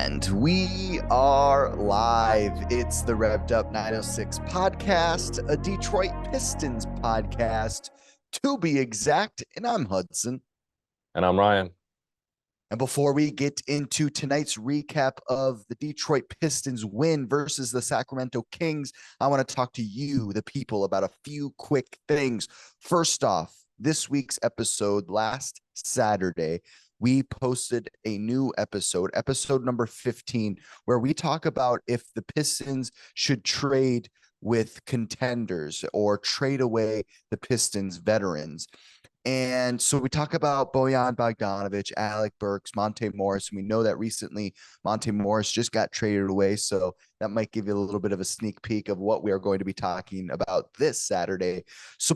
And we are live. It's the Revved Up 906 podcast, a Detroit Pistons podcast, to be exact. And I'm Hudson. And I'm Ryan. And before we get into tonight's recap of the Detroit Pistons win versus the Sacramento Kings, I want to talk to you, the people, about a few quick things. First off, this week's episode, last Saturday, we posted a new episode number 15, where we talk about if the Pistons should trade with contenders or trade away the Pistons veterans. And so we talk about Bojan Bogdanovic, Alec Burks, Monte Morris. And we know that recently Monte Morris just got traded away. So that might give you a little bit of a sneak peek of what we are going to be talking about this Saturday.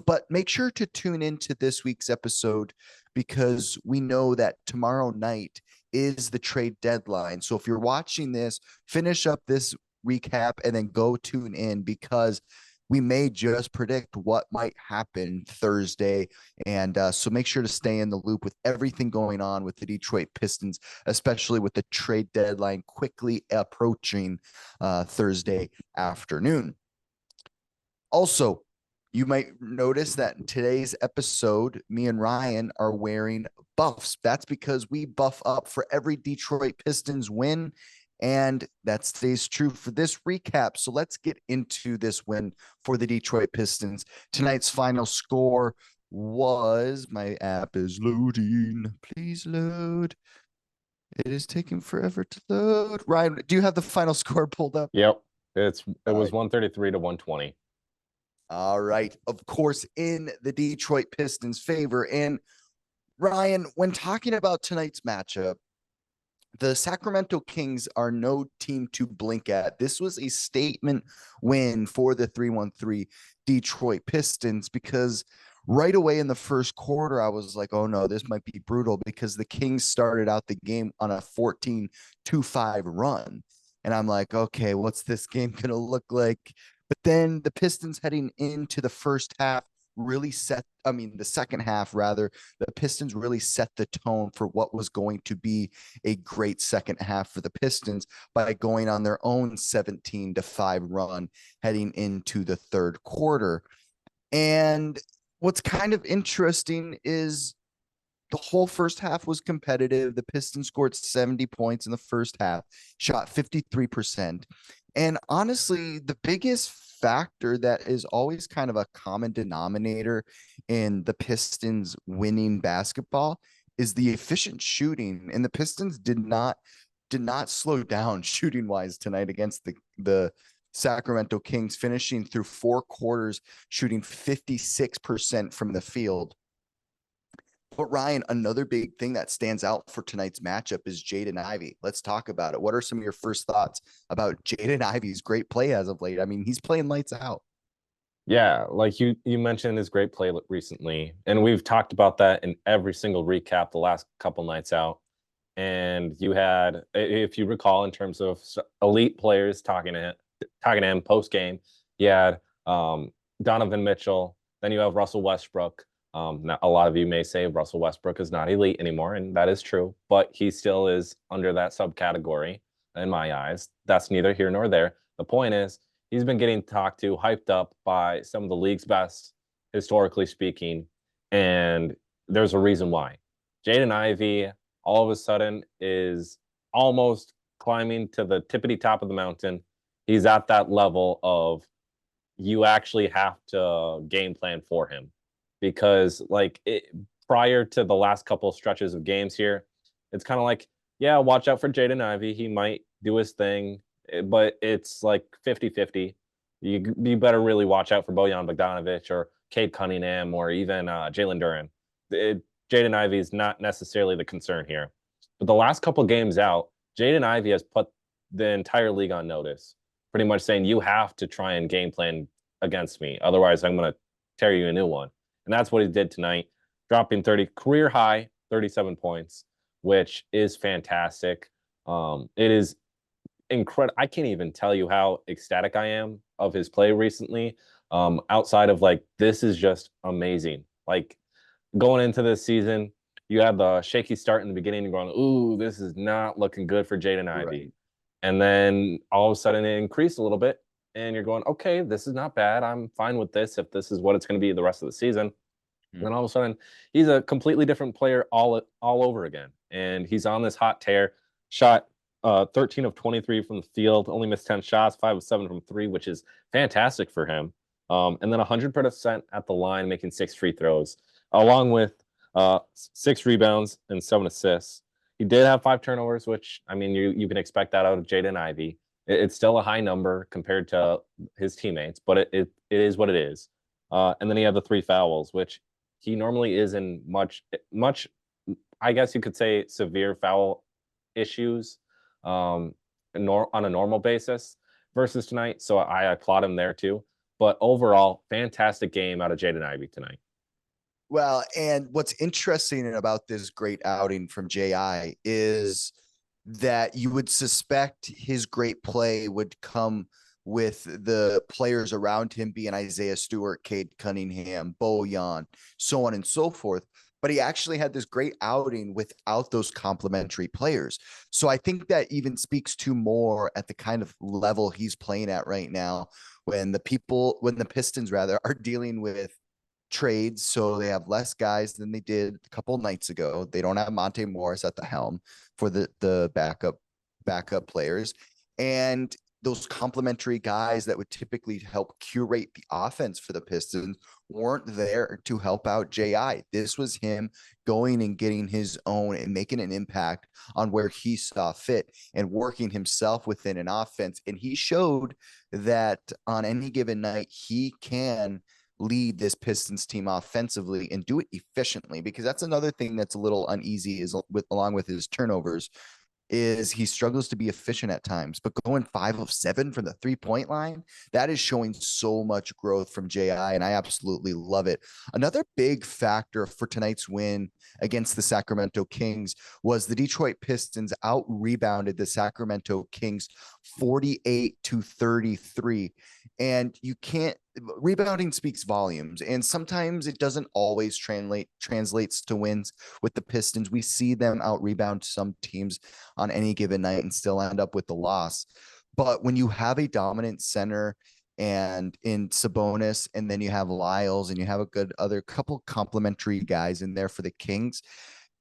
But make sure to tune into this week's episode, because we know that tomorrow night is the trade deadline. So if you're watching this, finish up this recap and then go tune in, because we may just predict what might happen Thursday. And so make sure to stay in the loop with everything going on with the Detroit Pistons, especially with the trade deadline quickly approaching Thursday afternoon. Also, you might notice that in today's episode, me and Ryan are wearing buffs. That's because we buff up for every Detroit Pistons win, and that stays true for this recap. So let's get into this win for the Detroit Pistons. Tonight's final score was, my app is loading. Please load. It is taking forever to load. Ryan, do you have the final score pulled up? Yep. It was 133 to 120. All right. Of course, in the Detroit Pistons' favor. And Ryan, when talking about tonight's matchup, the Sacramento Kings are no team to blink at. This was a statement win for the 3-1-3 Detroit Pistons, because right away in the first quarter, I was like, oh no, this might be brutal, because the Kings started out the game on a 14-5 run. And I'm like, okay, what's this game going to look like? But then the Pistons heading into the first half the second half rather, the Pistons really set the tone for what was going to be a great second half for the Pistons by going on their own 17-5 run heading into the third quarter. And what's kind of interesting is the whole first half was competitive. The Pistons scored 70 points in the first half, shot 53%. And honestly, the biggest factor that is always kind of a common denominator in the Pistons winning basketball is the efficient shooting. And the Pistons did not slow down shooting wise tonight against the Sacramento Kings, finishing through four quarters shooting 56% from the field. But Ryan, another big thing that stands out for tonight's matchup is Jaden Ivey. Let's talk about it. What are some of your first thoughts about Jaden Ivey's great play as of late? I mean, he's playing lights out. Yeah, like you mentioned his great play recently, and we've talked about that in every single recap the last couple nights out. And you had, if you recall, in terms of elite players talking to him post game, you had Donovan Mitchell, then you have Russell Westbrook. Now, a lot of you may say Russell Westbrook is not elite anymore, and that is true, but he still is under that subcategory in my eyes. That's neither here nor there. The point is, he's been getting talked to, hyped up by some of the league's best, historically speaking, and there's a reason why. Jaden Ivey, all of a sudden, is almost climbing to the tippity top of the mountain. He's at that level of you actually have to game plan for him. Because prior to the last couple of stretches of games here, it's kind of like, yeah, watch out for Jaden Ivey. He might do his thing, but it's like 50-50. You better really watch out for Bojan Bogdanovic or Cade Cunningham or even Jalen Duren. Jaden Ivey is not necessarily the concern here. But the last couple of games out, Jaden Ivey has put the entire league on notice, pretty much saying you have to try and game plan against me. Otherwise, I'm going to tear you a new one. And that's what he did tonight, dropping career high 37 points, which is fantastic. It is incredible. I can't even tell you how ecstatic I am of his play recently. Outside of this is just amazing. Like going into this season, you had the shaky start in the beginning. You're going, ooh, this is not looking good for Jaden Ivey. Right. And then all of a sudden it increased a little bit. And you're going, okay, this is not bad. I'm fine with this if this is what it's going to be the rest of the season. And then all of a sudden, he's a completely different player all over again. And he's on this hot tear. Shot 13 of 23 from the field, only missed 10 shots, 5 of 7 from 3, which is fantastic for him. And then 100% at the line, making 6 free throws, along with 6 rebounds and 7 assists. He did have 5 turnovers, which, I mean, you can expect that out of Jaden Ivey. It's still a high number compared to his teammates, but it is what it is. And then he had the 3 fouls, which he normally is in much, I guess you could say, severe foul issues on a normal basis versus tonight. So I applaud him there too. But overall, fantastic game out of Jaden Ivey tonight. Well, and what's interesting about this great outing from JI is that you would suspect his great play would come with the players around him being Isaiah Stewart, Cade Cunningham, Bojan, so on and so forth. But he actually had this great outing without those complementary players. So I think that even speaks to more at the kind of level he's playing at right now when the Pistons rather are dealing with trades, so they have less guys than they did a couple of nights ago. They don't have Monte Morris at the helm for the backup players, and those complementary guys that would typically help curate the offense for the Pistons weren't there to help out JI. This was him going and getting his own and making an impact on where he saw fit and working himself within an offense. And he showed that on any given night, he can lead this Pistons team offensively and do it efficiently, because that's another thing that's a little uneasy is along with his turnovers is he struggles to be efficient at times, but going 5 of 7 from the 3-point line, that is showing so much growth from JI, and I absolutely love it. Another big factor for tonight's win against the Sacramento Kings was the Detroit Pistons out rebounded the Sacramento Kings 48-33. And rebounding speaks volumes, and sometimes it doesn't always translates to wins with the Pistons. We see them out rebound some teams on any given night and still end up with the loss. But when you have a dominant center and in Sabonis, and then you have Lyles, and you have a good other couple complementary guys in there for the Kings,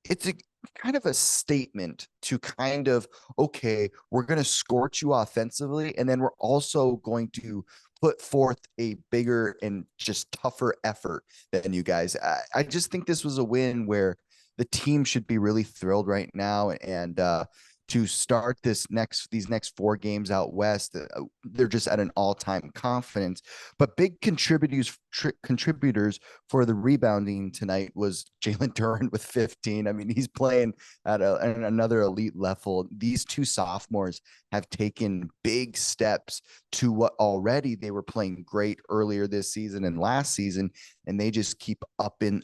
it's a kind of a statement to kind of, okay, we're going to scorch you offensively, and then we're also going to put forth a bigger and just tougher effort than you guys. I just think this was a win where the team should be really thrilled right now. And to start these next 4 games out west, they're just at an all-time confidence. But big contributors for the rebounding tonight was Jalen Duren with 15. I mean, he's playing at another elite level. These 2 sophomores have taken big steps to what already they were playing great earlier this season and last season, and they just keep up in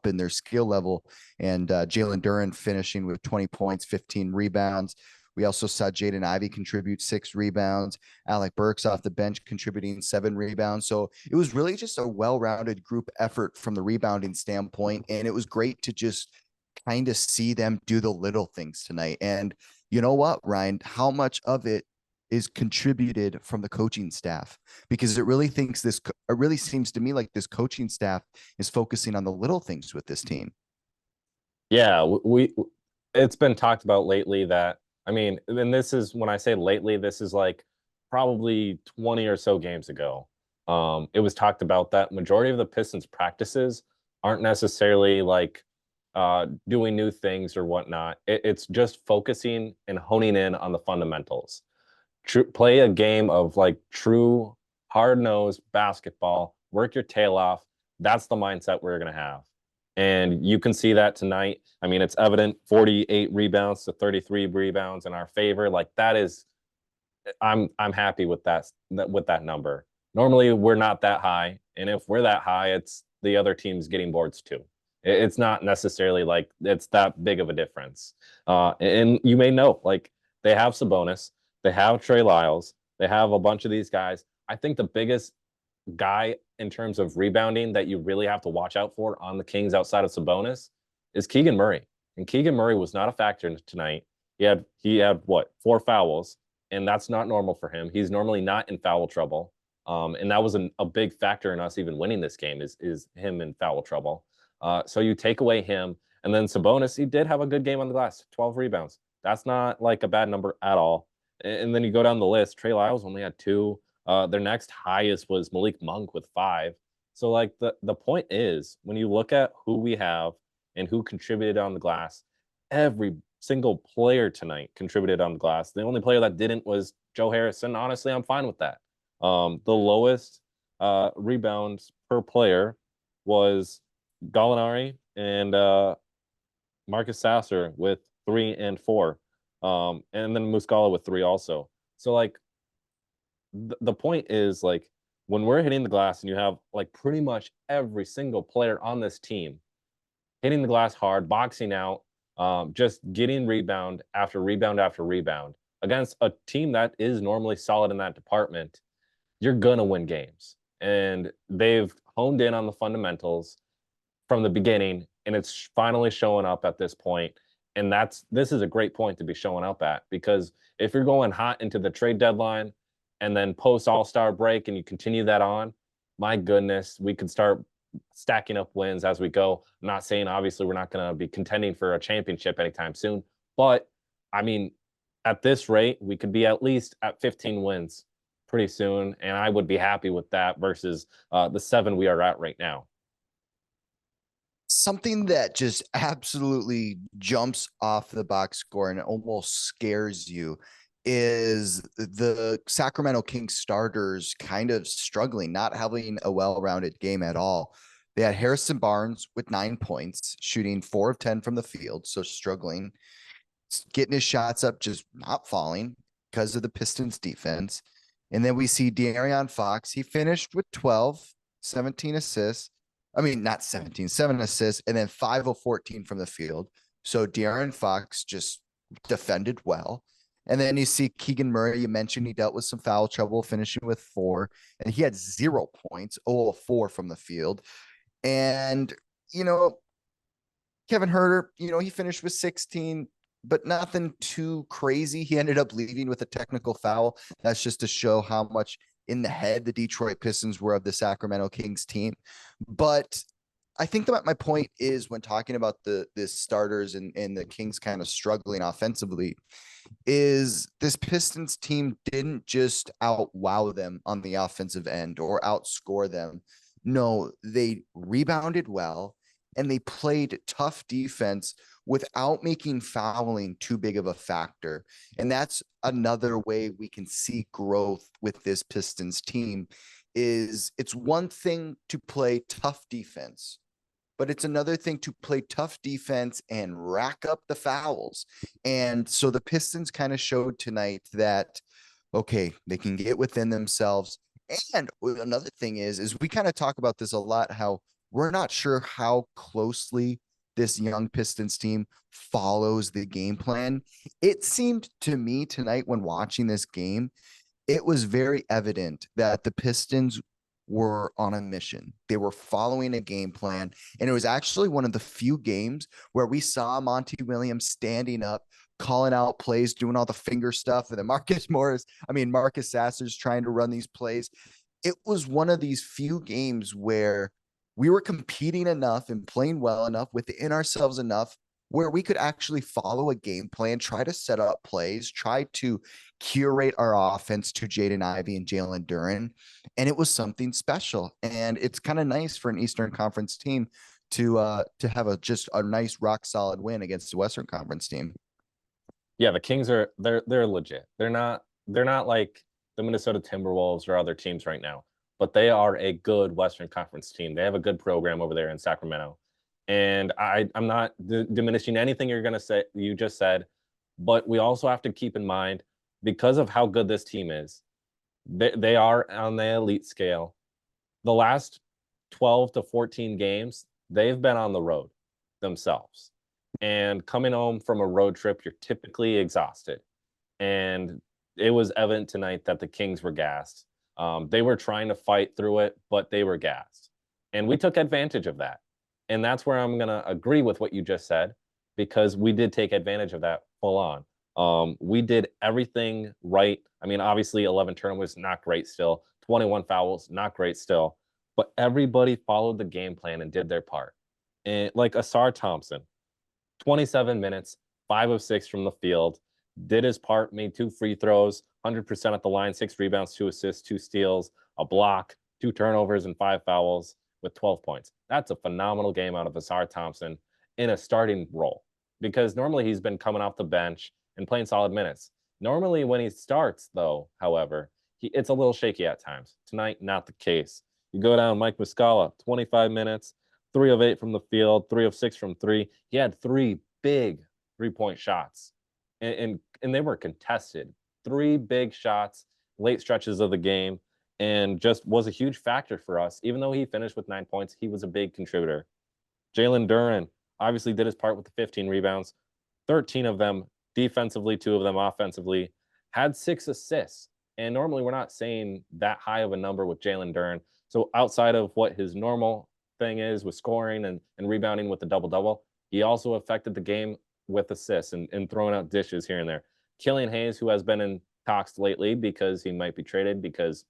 their skill level. And Jalen Duren finishing with 20 points, 15 rebounds. We also saw Jaden Ivey contribute 6 rebounds. Alec Burks off the bench contributing 7 rebounds. So it was really just a well-rounded group effort from the rebounding standpoint. And it was great to just kind of see them do the little things tonight. And you know what, Ryan, how much of it is contributed from the coaching staff? Because it really seems to me like this coaching staff is focusing on the little things with this team. Yeah, it's been talked about lately that, I mean, and this is, when I say lately, this is like probably 20 or so games ago. It was talked about that majority of the Pistons practices aren't necessarily like doing new things or whatnot. It's just focusing and honing in on the fundamentals. Play a game of like true hard-nosed basketball, work your tail off. That's the mindset we're going to have. And you can see that tonight. I mean, it's evident, 48 rebounds to 33 rebounds in our favor. Like, that is, I'm happy with that number. Normally we're not that high, and if we're that high, it's the other team's getting boards too. It's not necessarily like it's that big of a difference. And you may know, like, they have Sabonis, they have Trey Lyles, they have a bunch of these guys. I think the biggest guy in terms of rebounding that you really have to watch out for on the Kings outside of Sabonis is Keegan Murray. And Keegan Murray was not a factor tonight. He had what, 4 fouls, and that's not normal for him. He's normally not in foul trouble. And that was a big factor in us even winning this game is him in foul trouble. So you take away him, and then Sabonis, he did have a good game on the glass, 12 rebounds. That's not like a bad number at all. And then you go down the list, Trey Lyles only had 2. Their next highest was Malik Monk with 5. So like the point is, when you look at who we have and who contributed on the glass, every single player tonight contributed on the glass. The only player that didn't was Joe Harris, and honestly, I'm fine with that. The lowest rebounds per player was Gallinari and Marcus Sasser with 3 and 4, and then Muscala with 3 also. So like the point is, like, when we're hitting the glass and you have like pretty much every single player on this team hitting the glass hard, boxing out, just getting rebound after rebound after rebound against a team that is normally solid in that department, you're going to win games. And they've honed in on the fundamentals from the beginning, and it's finally showing up at this point. And this is a great point to be showing up at, because if you're going hot into the trade deadline and then post All-Star break and you continue that on, my goodness, we could start stacking up wins as we go. I'm not saying obviously we're not going to be contending for a championship anytime soon, but I mean, at this rate, we could be at least at 15 wins pretty soon, and I would be happy with that versus the 7 we are at right now. Something that just absolutely jumps off the box score and almost scares you is the Sacramento Kings starters kind of struggling, not having a well-rounded game at all. They had Harrison Barnes with 9 points, shooting 4 of 10 from the field, so struggling, getting his shots up, just not falling because of the Pistons defense. And then we see De'Aaron Fox. He finished with 12, 17 assists. I mean, not 17, 7 assists, and then 5 of 14 from the field. So De'Aaron Fox just defended well. And then you see Keegan Murray, you mentioned he dealt with some foul trouble, finishing with 4, and he had 0 points, 0 of 4 from the field. And, Kevin Huerter, he finished with 16, but nothing too crazy. He ended up leaving with a technical foul. That's just to show how much in the head the Detroit Pistons were of the Sacramento Kings team. But I think that my point is, when talking about the starters and the Kings kind of struggling offensively, is this Pistons team didn't just out-wow them on the offensive end or outscore them. No, they rebounded well and they played tough defense without making fouling too big of a factor. And that's another way we can see growth with this Pistons team. Is it's one thing to play tough defense, but it's another thing to play tough defense and rack up the fouls. And so the Pistons kind of showed tonight that, okay, they can get within themselves. And another thing is we kind of talk about this a lot, how we're not sure how closely this young Pistons team follows the game plan. It seemed to me tonight, when watching this game, it was very evident that the Pistons were on a mission. They were following a game plan. And it was actually one of the few games where we saw Monty Williams standing up, calling out plays, doing all the finger stuff. And then Marcus Sasser's trying to run these plays. It was one of these few games where we were competing enough and playing well enough within ourselves enough where we could actually follow a game plan, try to set up plays, try to curate our offense to Jaden Ivey and Jalen Duren. And it was something special. And it's kind of nice for an Eastern Conference team to have just a nice rock solid win against the Western Conference team. Yeah, the Kings they're legit. They're not like the Minnesota Timberwolves or other teams right now, but they are a good Western Conference team. They have a good program over there in Sacramento. And I'm not diminishing anything you just said, but we also have to keep in mind, because of how good this team is, they are on the elite scale. The last 12 to 14 games, they've been on the road themselves. And coming home from a road trip, you're typically exhausted. And it was evident tonight that the Kings were gassed. They were trying to fight through it, but they were gassed. And we took advantage of that. And that's where I'm going to agree with what you just said, because we did take advantage of that full on. We did everything right. I mean, obviously, 11 turnovers, not great still. 21 fouls, not great still. But everybody followed the game plan and did their part. And like Asar Thompson, 27 minutes, 5 of 6 from the field, did his part, made 2 free throws, 100% at the line, 6 rebounds, 2 assists, 2 steals, a block, 2 turnovers, and 5 fouls with 12 points. That's a phenomenal game out of Asar Thompson in a starting role, because normally he's been coming off the bench and playing solid minutes. Normally, when he starts, though, however, it's a little shaky at times. Tonight, not the case. You go down, Mike Muscala, 25 minutes, 3 of 8 from the field, 3 of 6 from 3. He had 3 big 3-point shots, and they were contested. 3 big shots, late stretches of the game, and just was a huge factor for us. Even though he finished with 9 points, he was a big contributor. Jalen Duren obviously did his part with the 15 rebounds, 13 of them defensively, 2 of them offensively, had 6 assists. And normally we're not saying that high of a number with Jalen Duren. So outside of what his normal thing is with scoring and rebounding with the double-double, he also affected the game with assists and throwing out dishes here and there. Killian Hayes, who has been in talks lately because he might be traded, because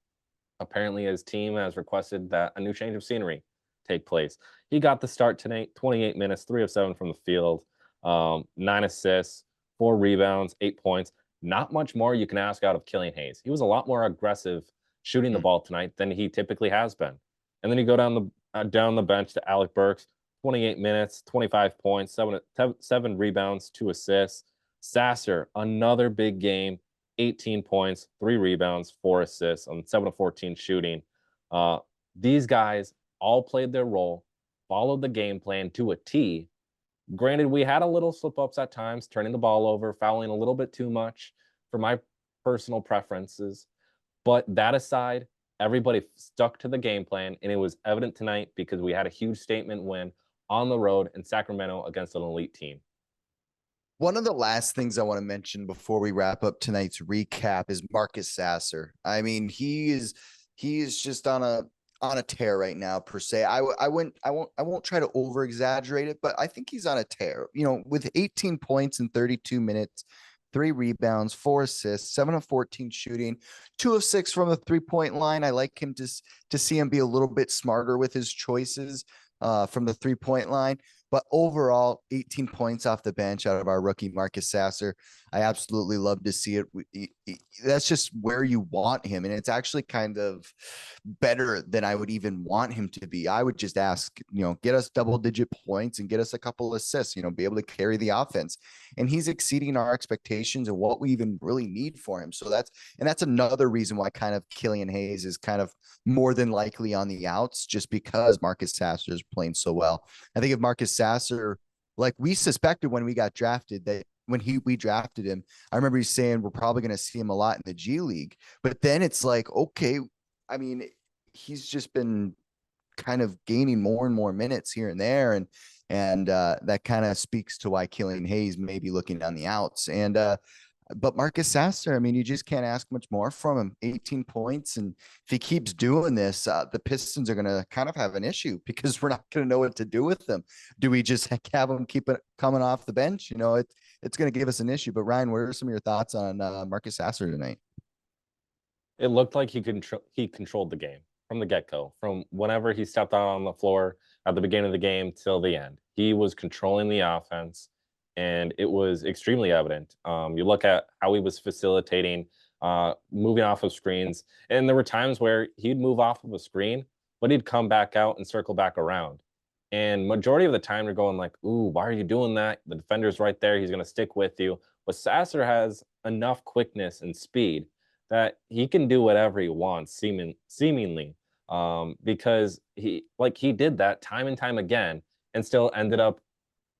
apparently his team has requested that a new change of scenery take place. He got the start tonight, 28 minutes, 3 of 7 from the field, 9 assists, 4 rebounds, 8 points. Not much more you can ask out of Killian Hayes. He was a lot more aggressive shooting the ball tonight than he typically has been. And then you go down the bench to Alec Burks, 28 minutes, 25 points, 7 rebounds, 2 assists. Sasser, another big game, 18 points, 3 rebounds, 4 assists on 7 of 14 shooting. These guys all played their role, followed the game plan to a T. Granted, we had a little slip-ups at times, turning the ball over, fouling a little bit too much for my personal preferences. But that aside, everybody stuck to the game plan, and it was evident tonight because we had a huge statement win on the road in Sacramento against an elite team. One of the last things I want to mention before we wrap up tonight's recap is Marcus Sasser. I mean, he is just on a tear right now, per se. I won't try to over exaggerate it, but I think he's on a tear. You know, with 18 points in 32 minutes, 3 rebounds, 4 assists, 7 of 14 shooting, 2 of 6 from the 3-point line. I like him to see him be a little bit smarter with his choices from the 3-point line. But overall, 18 points off the bench out of our rookie, Marcus Sasser. I absolutely love to see it. That's just where you want him. And it's actually kind of better than I would even want him to be. I would just ask, get us double-digit points and get us a couple assists, be able to carry the offense. And he's exceeding our expectations and what we even really need for him. So that's another reason why kind of Killian Hayes is kind of more than likely on the outs, just because Marcus Sasser is playing so well. I think if Marcus Sasser, like we suspected when we got drafted, that when we drafted him, I remember he's saying we're probably going to see him a lot in the G League. But then it's like, okay, I mean, he's just been kind of gaining more and more minutes here and there. And that kind of speaks to why Killian Hayes may be looking on the outs. But Marcus Sasser, I mean, you just can't ask much more from him. 18 points. And if he keeps doing this, the Pistons are going to kind of have an issue because we're not going to know what to do with them. Do we just have him keep it coming off the bench? It's going to give us an issue. But Ryan, what are some of your thoughts on Marcus Sasser tonight? It looked like he controlled the game from the get-go, from whenever he stepped out on the floor at the beginning of the game till the end. He was controlling the offense, and it was extremely evident. You look at how he was facilitating, moving off of screens, and there were times where he'd move off of a screen, but he'd come back out and circle back around. And majority of the time, you're going like, ooh, why are you doing that? The defender's right there. He's going to stick with you. But Sasser has enough quickness and speed that he can do whatever he wants, seemingly, because he did that time and time again and still ended up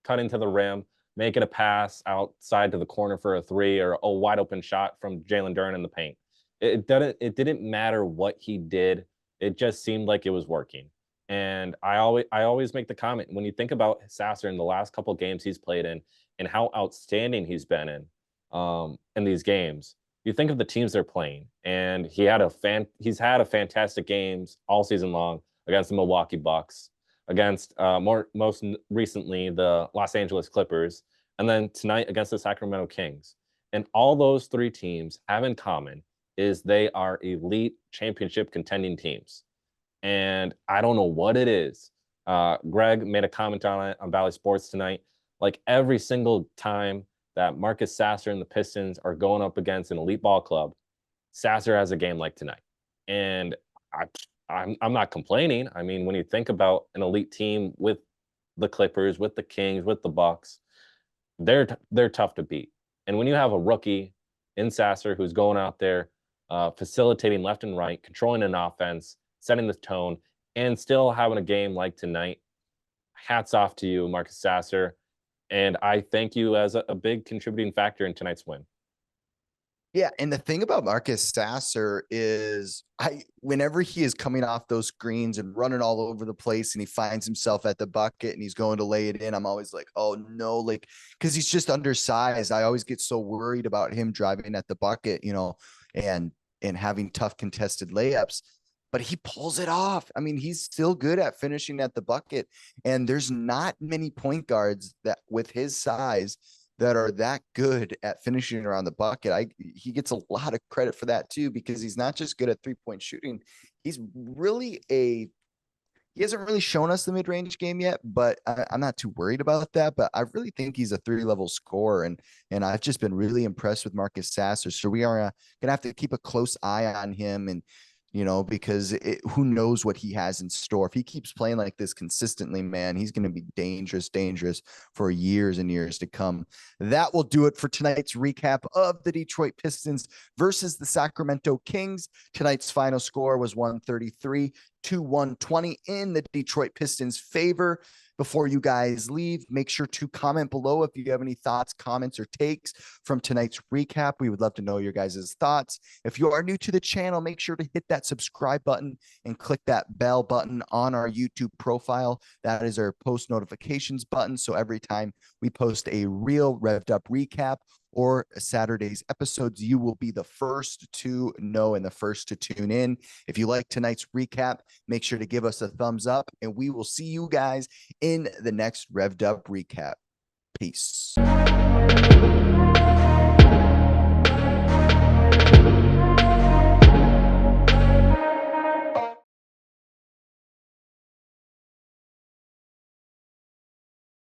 cutting to the rim, making a pass outside to the corner for a 3 or a wide open shot from Jalen Duren in the paint. It didn't matter what he did. It just seemed like it was working. And I always make the comment, when you think about Sasser in the last couple of games he's played in and how outstanding he's been in these games, you think of the teams they're playing, and he's had a fantastic games all season long against the Milwaukee Bucks, against most recently the Los Angeles Clippers, and then tonight against the Sacramento Kings. And all those three teams have in common is they are elite championship contending teams. And I don't know what it is. Greg made a comment on it on Valley Sports tonight. Like every single time that Marcus Sasser and the Pistons are going up against an elite ball club, Sasser has a game like tonight. And I'm not complaining. I mean, when you think about an elite team with the Clippers, with the Kings, with the Bucks, they're tough to beat. And when you have a rookie in Sasser who's going out there, facilitating left and right, controlling an offense, setting the tone, and still having a game like tonight, hats off to you, Marcus Sasser. And I thank you as a big contributing factor in tonight's win. Yeah, and the thing about Marcus Sasser is whenever he is coming off those screens and running all over the place and he finds himself at the bucket and he's going to lay it in, I'm always like, oh no, like, because he's just undersized. I always get so worried about him driving at the bucket, and having tough contested layups. But he pulls it off. I mean, he's still good at finishing at the bucket. And there's not many point guards that with his size that are that good at finishing around the bucket. He gets a lot of credit for that too, because he's not just good at 3-point shooting. He's really he hasn't really shown us the mid-range game yet, but I'm not too worried about that. But I really think he's a 3-level scorer, and I've just been really impressed with Marcus Sasser. So we are gonna have to keep a close eye on him, and because who knows what he has in store. If he keeps playing like this consistently, man, he's going to be dangerous for years and years to come. That will do it for tonight's recap of the Detroit Pistons versus the Sacramento Kings. Tonight's final score was 133 to 120 in the Detroit Pistons' favor. Before you guys leave, make sure to comment below if you have any thoughts, comments, or takes from tonight's recap. We would love to know your guys' thoughts. If you are new to the channel, make sure to hit that subscribe button and click that bell button on our YouTube profile. That is our post notifications button. So every time we post a real Revved Up recap or Saturday's episodes, you will be the first to know and the first to tune in. If you like tonight's recap, make sure to give us a thumbs up, and we will see you guys in the next Revved Up recap. Peace.